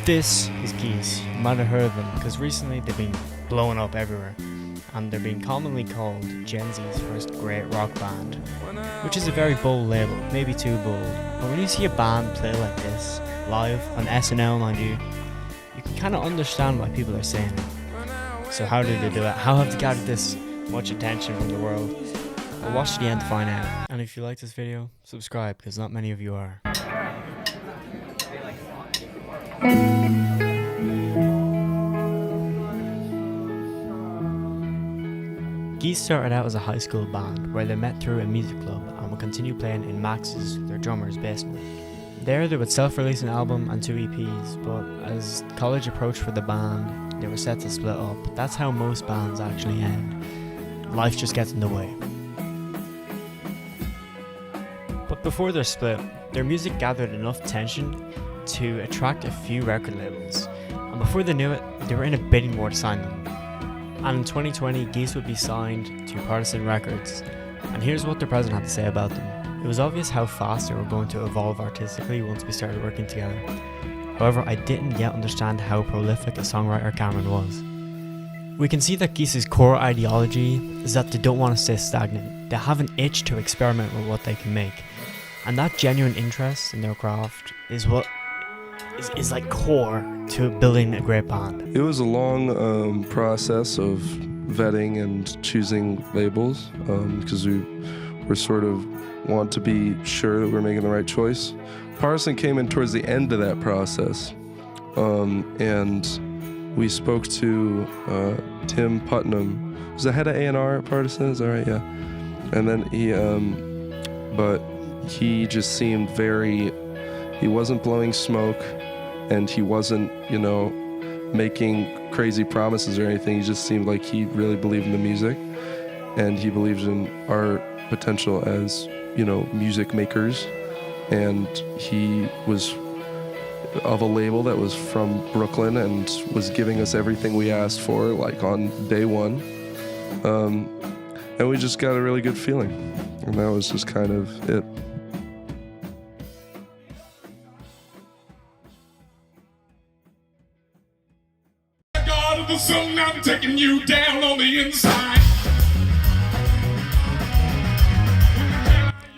This is Geese. You might have heard of them because recently they've been blowing up everywhere, and they're being commonly called GenZ's first great rock band, which is a very bold label, maybe too bold. But when you see a band play like this, live, on SNL mind you can kind of understand why people are saying it. So how did they do it? How have they gathered this much attention from the world? Well, watch to the end to find out. And if you like this video, subscribe, because not many of you are. Geese started out as a high school band where they met through a music club and would continue playing in Max's, their drummer's, basement. There they would self-release an album and 2 EPs, but as college approached for the band, they were set to split up. That's how most bands actually end. Life just gets in the way. But before their split, their music gathered enough attention to attract a few record labels, and before they knew it, they were in a bidding war to sign them. And in 2020, Geese would be signed to Partisan Records, and here's what the president had to say about them. It was obvious how fast they were going to evolve artistically once we started working together. However, I didn't yet understand how prolific a songwriter Cameron was. We can see that Geese's core ideology is that they don't want to stay stagnant. They have an itch to experiment with what they can make, and that genuine interest in their craft is what is like core to building a great band. It was a long process of vetting and choosing labels because we were sort of want to be sure that we're making the right choice. Partisan came in towards the end of that process, and we spoke to Tim Putnam, who's the head of A&R at Partisan, is that right? Yeah. And then he just seemed he wasn't blowing smoke, and he wasn't, making crazy promises or anything. He just seemed like he really believed in the music, and he believed in our potential as, music makers. And he was of a label that was from Brooklyn and was giving us everything we asked for, like on day one. And we just got a really good feeling, and that was just kind of it. The song, I'm taking you down on the inside.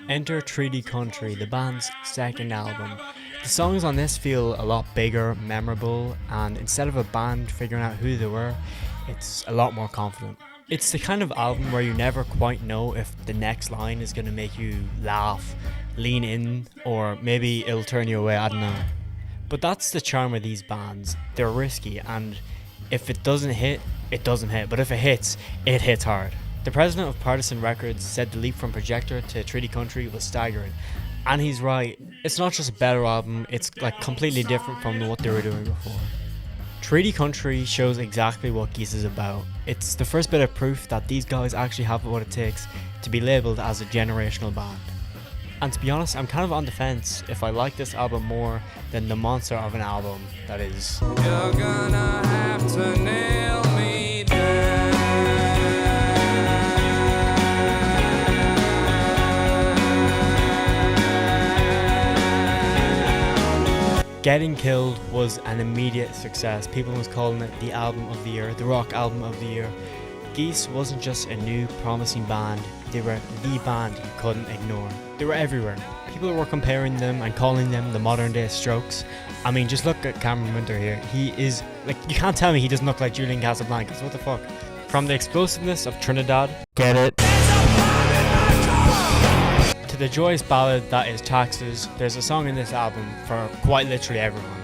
Enter Treaty Country, the band's second album. The songs on this feel a lot bigger, memorable, and instead of a band figuring out who they were, it's a lot more confident. It's the kind of album where you never quite know if the next line is going to make you laugh, lean in, or maybe it'll turn you away, I don't know. But that's the charm of these bands. They're risky, and if it doesn't hit, it doesn't hit. But if it hits hard. The president of Partisan Records said the leap from Projector to Treaty Country was staggering. And he's right. It's not just a better album, it's like completely different from what they were doing before. Treaty Country shows exactly what Geese is about. It's the first bit of proof that these guys actually have what it takes to be labelled as a generational band. And to be honest, I'm kind of on the fence if I like this album more than the monster of an album that is. You're gonna have to nail me down. Getting Killed was an immediate success. People was calling it the album of the year, the rock album of the year. Geese wasn't just a new promising band, they were the band you couldn't ignore. They were everywhere. People were comparing them and calling them the modern day Strokes. I mean, just look at Cameron Winter here. He is, you can't tell me he doesn't look like Julian Casablancas, what the fuck? From the explosiveness of Trinidad, get it, to the joyous ballad that is Taxes, there's a song in this album for quite literally everyone.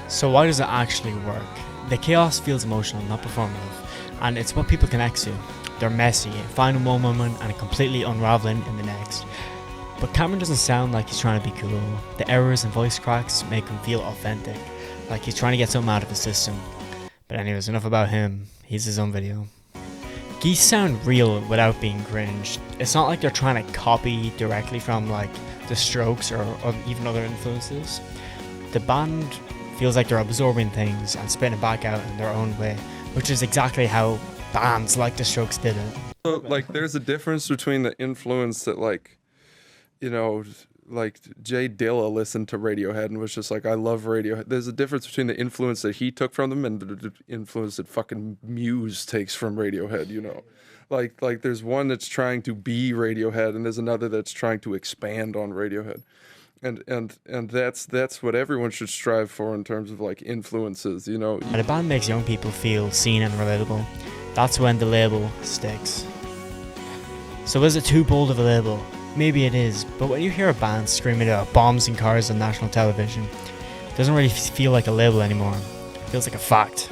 So why does it actually work? The chaos feels emotional, not performative. And it's what people connect to. They're messy, fine in one moment and completely unraveling in the next. But Cameron doesn't sound like he's trying to be cool. The errors and voice cracks make him feel authentic, like he's trying to get something out of his system. But anyways, enough about him. He's his own video. Geese sound real without being cringe. It's not like they're trying to copy directly from the Strokes or even other influences. The band feels like they're absorbing things and spitting it back out in their own way, which is exactly how bands like the Strokes did it. So, there's a difference between the influence that, like Jay Dilla listened to Radiohead and was just like, I love Radiohead. There's a difference between the influence that he took from them and the influence that fucking Muse takes from Radiohead, you know. Like there's one that's trying to be Radiohead and there's another that's trying to expand on Radiohead. And that's what everyone should strive for in terms of like influences, you know. When a band makes young people feel seen and relatable, that's when the label sticks. So is it too bold of a label? Maybe it is, but when you hear a band screaming about bombs and cars on national television, it doesn't really feel like a label anymore. It feels like a fact.